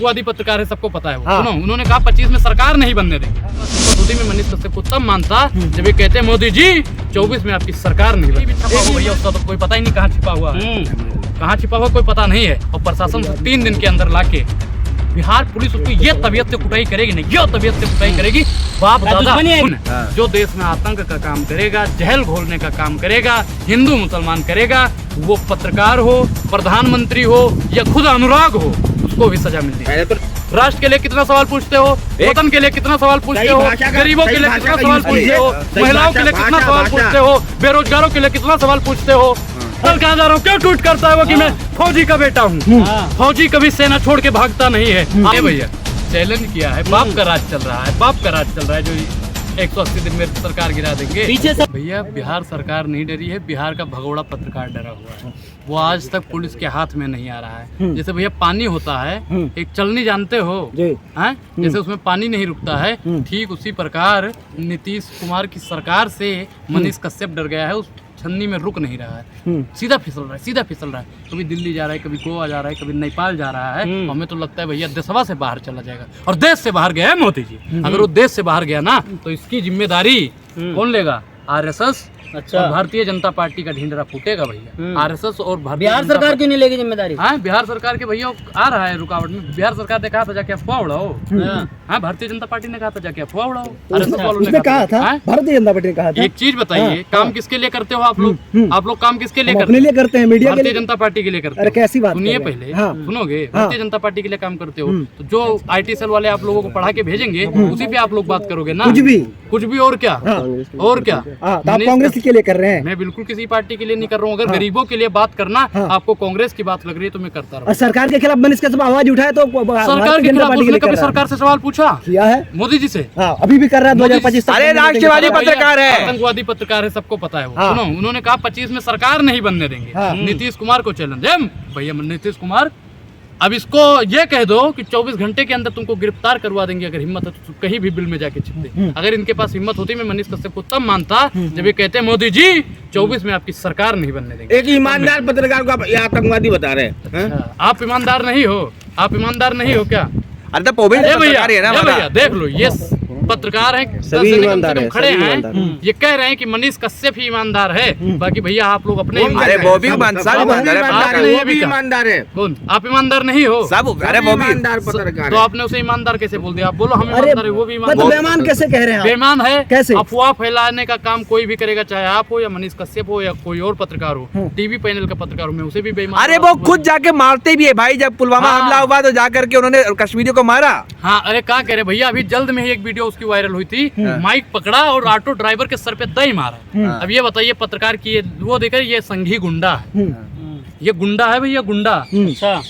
आतंकवादी पत्रकार है, सबको पता है वो। सुनो, उन्होंने कहा 25 में सरकार नहीं बनने देंगे। मसूदी में मनीष कश्यप को तब मानता जब ये कहते मोदी जी 24 में आपकी सरकार नहीं बनेगी। छुपा हुआ भैया, उसका तो कोई पता ही नहीं कहाँ छिपा हुआ है, कहाँ छिपा हुआ कोई पता नहीं है। और प्रशासन 3 दिन के अंदर लाके बिहार पुलिस उसको ये तबीयत से कुटाई करेगी नहीं, ये तबीयत से कुटाई करेगी। बाप दादा जो देश में आतंक का काम करेगा, जहल घोलने का काम करेगा, हिंदू मुसलमान करेगा, वो पत्रकार हो, प्रधानमंत्री हो या खुद अनुराग हो, उसको भी सजा मिलती है। राष्ट्र के लिए कितना सवाल पूछते हो, वतन के लिए कितना सवाल पूछते हो, गरीबों के लिए कितना सवाल पूछते हो, महिलाओं के लिए कितना सवाल पूछते हो, बेरोजगारों के लिए कितना सवाल पूछते हो। कल कहा जा रहा हूँ, क्यों ट्वीट करता है वो कि मैं फौजी का बेटा हूँ। फौजी कभी सेना छोड़ के भागता नहीं है। भैया चैलेंज किया है, बाप का राज चल रहा है, बाप का राज चल रहा है, जो 180 दिन में सरकार गिरा देंगे पीछे से। भैया बिहार सरकार नहीं डरी है, बिहार का भगोड़ा पत्रकार डरा हुआ है। वो आज तक पुलिस के हाथ में नहीं आ रहा है। जैसे भैया पानी होता है, एक चलनी जानते हो हैं, जैसे उसमें पानी नहीं रुकता है, ठीक उसी प्रकार नीतीश कुमार की सरकार से मनीष कश्यप डर गया है, उस छन्नी में रुक नहीं रहा है, सीधा फिसल रहा है, सीधा फिसल रहा है। कभी दिल्ली जा रहा है, कभी गोवा जा रहा है, कभी नेपाल जा रहा है। हमें तो लगता है भैया देशवा से बाहर चला जाएगा। और देश से बाहर गया है मोदी जी। अगर वो देश से बाहर गया ना तो इसकी जिम्मेदारी कौन लेगा? आरएसएस। अच्छा, और भारतीय जनता पार्टी का ढिंढरा फूटेगा भैया। आरएसएस और बिहार सरकार क्यों नहीं लेगी जिम्मेदारी? हाँ, बिहार सरकार के भैया आ रहा है रुकावट में। बिहार सरकार ने कहा था जाके अफवाह उड़ाओ। हाँ, भारतीय जनता पार्टी ने कहा था जाके अफवाह उड़ाओ। उसने कहा था, भारतीय जनता पार्टी ने कहा था। एक चीज बताइए, काम किसके लिए करते हो आप लोग? आप लोग काम किसके लिए करते अपने लिए करते हैं, मीडिया के लिए। भारतीय जनता पार्टी के लिए करते हैं। कैसी बात? सुनिए पहले, सुनोगे? भारतीय जनता पार्टी के लिए काम करते हो तो जो IT सेल वाले आप लोगों को पढ़ा के भेजेंगे उसी पे आप लोग बात करोगे ना। कुछ भी और क्या? और क्या? आप कांग्रेस के लिए कर रहे हैं? मैं बिल्कुल किसी पार्टी के लिए नहीं कर रहा हूँ। अगर गरीबों के लिए बात करना आपको कांग्रेस की बात लग रही है तो मैं करता रहूँ। सरकार के खिलाफ मनीष कश्यप आवाज उठाए तो सरकार के खिलाफ उसने कभी सरकार से सवाल पूछा? किया है मोदी जी से। अभी भी कर रहा है 2025 तक। अरे राष्ट्रवादी पत्रकार है, आतंकवादी पत्रकार है, सबको पता है वो। सुनो, उन्होंने कहा 25 में सरकार नहीं बनने देंगे। नीतीश कुमार को चैलेंज है भैया। नीतीश कुमार अब इसको ये कह दो कि 24 घंटे के अंदर तुमको गिरफ्तार करवा देंगे, अगर हिम्मत है तो कहीं भी बिल में जाके छिपते। अगर इनके पास हिम्मत होती मैं मनीष कश्यप को तब मानता जब ये कहते मोदी जी 24 में आपकी सरकार नहीं बनने देंगे। एक ईमानदार पत्रकार को आप आतंकवादी बता रहे हैं। आप ईमानदार नहीं हो? आप ईमानदार नहीं हो क्या? अरे तो भैया देख लो, ये पत्रकार हैं, सभी ईमानदार हैं, खड़े हैं, ये कह रहे हैं कि मनीष कश्यप ही ईमानदार है। बाकी भैया आप लोग अपने अरे वो भी ईमानदार है। कौन? आप ईमानदार नहीं हो सब? अरे वो भी ईमानदार पत्रकार। तो आपने उसे ईमानदार कैसे बोल दिया? आप बोलो हम ईमानदार है, वो भी ईमानदार। बेईमान कैसे कह रहे हैं? बेईमान है कैसे? अफवाह फैलाने का काम कोई भी करेगा, चाहे आप हो या मनीष कश्यप हो या कोई और पत्रकार हो, टीवी पैनल का पत्रकार हो, मैं उसे भी बेईमान। अरे वो खुद जाके मारते भी है भाई। जब पुलवामा हमला हुआ तो जाकर के उन्होंने कश्मीरियों को मारा। हाँ, अरे क्या कह रहे भैया, अभी जल्द में ही एक वीडियो उसकी वायरल हुई थी, माइक पकड़ा और ऑटो ड्राइवर के सर पे दही मारा। अब ये बताइए पत्रकार की वो देखकर ये संघी गुंडा है, ये गुंडा है भैया, गुंडा। अच्छा,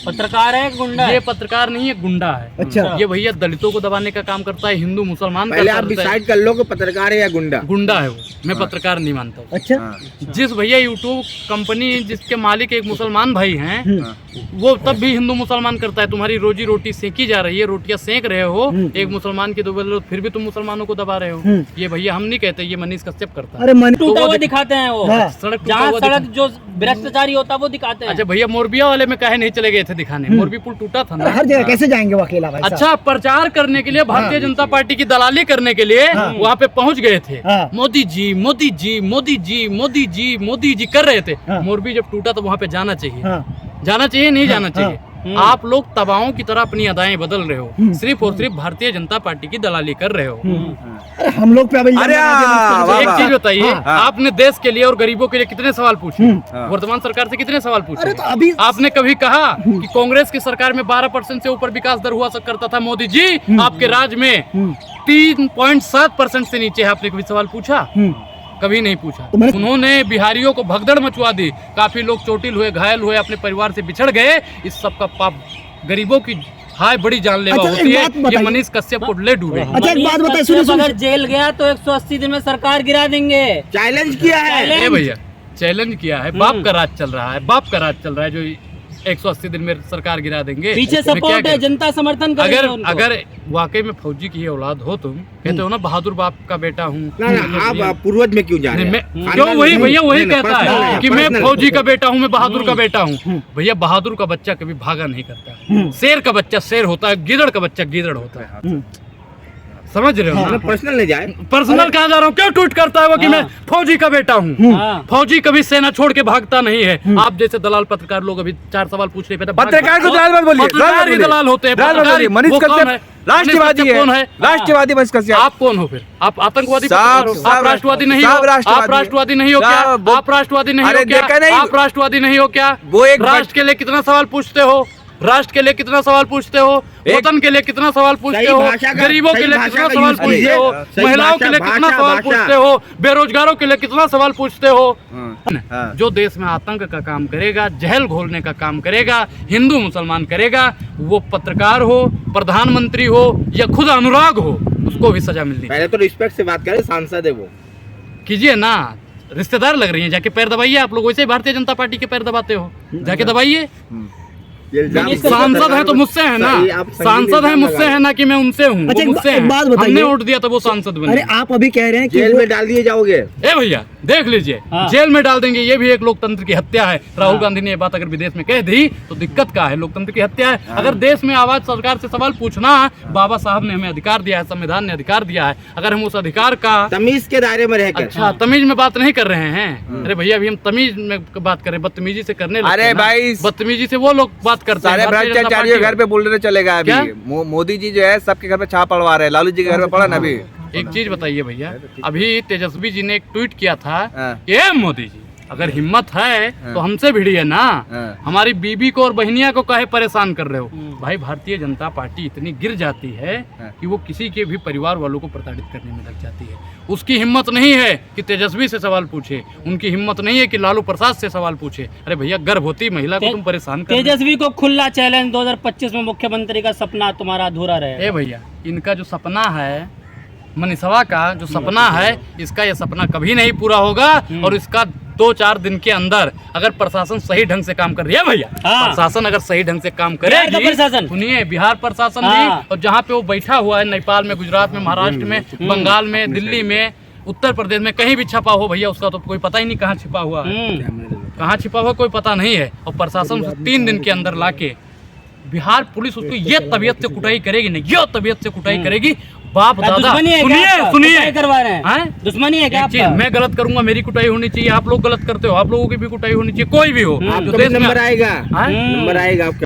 पत्रकार है गुंडा? ये पत्रकार नहीं है, गुंडा है। अच्छा, ये भैया दलितों को दबाने का काम करता है, हिंदू मुसलमान पहले आप डिसाइड कर लो कि पत्रकार है या गुंडा। गुंडा है वो, मैं पत्रकार नहीं मानता हूँ। अच्छा, जिस भैया यूट्यूब कंपनी जिसके मालिक एक मुसलमान भाई हैं, वो तब भी हिंदू मुसलमान करता है। तुम्हारी रोजी रोटी सेकी जा रही है, रोटियां सेक रहे हो, एक मुसलमान की दो, फिर भी तुम मुसलमानों को दबा रहे हो। ये भैया हम नहीं कहते, ये मनीष कश्यप करता है। अरे टूटा हुआ दिखाते हैं वो, सड़क जो भ्रष्टाचारी होता है वो दिखाते हैं। अच्छा भैया, मोरबिया वाले में काहे नहीं चले गए थे दिखाने? मोरबी पुल टूटा था ना। हर जगह कैसे जाएंगे वो अकेला भाई? अच्छा, प्रचार करने के लिए, भारतीय जनता पार्टी की दलाली करने के लिए वहाँ पे पहुँच गए थे। मोदी जी मोदी जी मोदी जी मोदी जी मोदी जी कर रहे थे। मोरबी जब टूटा तो वहाँ पे जाना चाहिए, जाना चाहिए नहीं जाना चाहिए? आप लोग तबाओं की तरह अपनी अदाएं बदल रहे हो, सिर्फ और सिर्फ भारतीय जनता पार्टी की दलाली कर रहे हो। अरे हम लोग पे एक चीज बताइए, आपने देश के लिए और गरीबों के लिए कितने सवाल पूछे? वर्तमान सरकार से कितने सवाल पूछे? तो अभी आपने कभी कहा कि कांग्रेस की सरकार में 12% से ऊपर विकास दर हुआ करता था? मोदी जी आपके राज में 3.7% से नीचे है। आपने कभी सवाल पूछा? कभी नहीं पूछा। उन्होंने बिहारियों को भगदड़ मचवा दी, काफी लोग चोटिल हुए, घायल हुए, अपने परिवार से बिछड़ गए। इस सब का पाप गरीबों की हाय बड़ी जानलेवा होती है। ये मनीष कश्यप को ले डूबे। अच्छा, एक बात बताइए, सुनिए, अगर जेल गया तो 180 दिन में सरकार गिरा देंगे। चैलेंज किया है भैया, चैलेंज किया है। बाप का राज चल रहा है, बाप का राज चल रहा है, जो 180 दिन में सरकार गिरा देंगे। पीछे मैं क्या सपोर्ट है, करूं? जनता समर्थन करेगी अगर उनको। अगर वाकई में फौजी की ही औलाद हो तुम कहते हो ना बहादुर बाप का बेटा हूँ। आप पूर्वज में क्यों जा रहे नहीं, हैं? मैं क्यों वही भैया वही कहता है कि मैं पर्सनल फौजी का बेटा हूँ, मैं बहादुर का बेटा हूँ। भैया बहादुर का बच्चा कभी भागा नहीं करता है, शेर का बच्चा शेर होता है, गिदड़ का बच्चा गिदड़ होता है। समझ रहे हो? पर्सनल नहीं जाए। पर्सनल कहाँ जा रहा हूँ? क्यों ट्वीट करता है वो कि मैं फौजी का बेटा हूँ? हाँ। फौजी कभी सेना छोड़ के भागता नहीं है। आप जैसे दलाल पत्रकार लोग अभी 4 सवाल पूछ रहे थे। पत्रकार को दलाल मत बोलिए, पत्रकार ही दलाल होते हैं। दलाल मत बोलिए। मनीष वो कौन कश्यप है? राष्ट्रवादी मनीष कश्यप कौन है, है? राष्ट्रवादी मनीष कश्यप। आप कौन हो फिर? आप आतंकवादी साहब, पत्रकार हो? साहब, आप राष्ट्रवादी नहीं हो? साहब राष्ट्रवादी आप राष्ट्रवादी नहीं हो क्या? साहब, आप राष्ट्रवादी नहीं अरे हो क्या? देखा नहीं? आप राष्ट्रवादी नहीं हो क्या? वो एक राष्ट्र के लिए कितना सवाल पूछते हो? राष्ट्र के लिए कितना सवाल पूछते हो? वतन के लिए कितना सवाल पूछते सही हो? भाषा का- गरीबों के सही लिए भाषा कितना का सवाल यूज पूछते कीजिए। हो? सही महिलाओं के लिए भाषा, कितना सवाल भाषा। पूछते हो? बेरोजगारों के लिए कितना सवाल पूछते हो? हाँ। जो देश में आतंक का काम करेगा, जहल घोलने का काम करेगा, हिंदू मुसलमान करेगा, वो पत्रकार हो, प्रधानमंत्री हो या खुद अनुराग हो, उसको भी सजा मिलनी पहले तो रिस्पेक्ट से बात करें, सांसद है वो। कीजिए ना। रिश्तेदार लग रही हैं, जाके पैर दबाइए। आप लोग वैसे ही भारतीय जनता पार्टी के पैर दबाते हो, जाके दबाइए। सांसद है तो मुझसे है ना, सांसद है मुझसे है ना कि मैं उनसे हूँ, अच्छा, वो मुझसे एक है। बात बताइए। हमने वोट दिया तो वो सांसद अरे बने। आप अभी कह रहे हैं कि जेल वो- में डाल दिए जाओगे। ए भैया देख लीजिए, हाँ। जेल में डाल देंगे, ये भी एक लोकतंत्र की हत्या है। राहुल गांधी ने ये बात अगर विदेश में कह दी तो दिक्कत क्या है? लोकतंत्र की हत्या है। अगर देश में आवाज सरकार से सवाल पूछना, बाबा साहब ने हमें अधिकार दिया है, संविधान ने अधिकार दिया है, अगर हम उस अधिकार का तमीज के दायरे में रहकर। अच्छा तमीज में बात नहीं कर रहे हैं। अरे भैया अभी हम तमीज में बात करें, बदतमीजी से करने लगते अरे हैं ना। भाई, बदतमीजी से वो लोग बात करते हैं। सारे भारतीय जनता भ्रष्टाचारियों पार्टी घर पे बुलडोजर चलेगा अभी। क्या? मोदी जी जो है सबके घर पे छाप पड़वा रहे हैं। लालू जी के घर पे पड़ा ना अभी। एक चीज बताइए भैया, अभी तेजस्वी जी ने एक ट्वीट किया था, हाँ। ये मोदी जी अगर हिम्मत है तो हमसे भिड़िए ना, हाँ। हमारी बीबी को और बहनिया को काहे परेशान कर रहे हो? भाई भारतीय जनता पार्टी इतनी गिर जाती है हाँ। कि वो किसी के भी परिवार वालों को प्रताड़ित करने में लग जाती है। उसकी हिम्मत नहीं है कि तेजस्वी से सवाल पूछे, उनकी हिम्मत नहीं है कि लालू प्रसाद से सवाल पूछे। अरे भैया गर्भवती महिला को तुम परेशान कर रहे हो। तेजस्वी को खुला चैलेंज, 2025 में मुख्यमंत्री का सपना तुम्हारा अधूरा रहे। ए भैया इनका जो सपना है, मनीषवा का जो सपना है, इसका ये सपना कभी नहीं पूरा होगा। और इसका 2-4 दिन के अंदर अगर प्रशासन सही ढंग से काम कर रही है भैया, हाँ। प्रशासन अगर सही ढंग से काम बिहार का करेगी, प्रशासन। सुनिए बिहार प्रशासन हाँ। भी, और जहाँ पे वो बैठा हुआ है, नेपाल में, गुजरात में, महाराष्ट्र में, बंगाल में, दिल्ली में, उत्तर प्रदेश में, कहीं भी छपा हो भैया उसका तो कोई पता ही नहीं कहाँ छिपा हुआ है। कहाँ छिपा हुआ कोई पता नहीं है। और प्रशासन उसे 3 दिन के अंदर लाके बिहार पुलिस उसको ये तबीयत से कुटाई करेगी नहीं, ये तबीयत से कुटाई करेगी। बाप क्या दादा दुश्मनी है क्या सुनिए आपका? सुनिए कुटाई करवा रहे हैं? हैं? दुश्मनी है क्या एक चीज, आपका? मैं गलत करूंगा, मेरी कुटाई होनी चाहिए। आप लोग गलत करते हो, आप लोगों की भी कुटाई होनी चाहिए। कोई भी हो जो आपका भी देश में नंबर आएगा, हैं? नंबर आएगा आपका।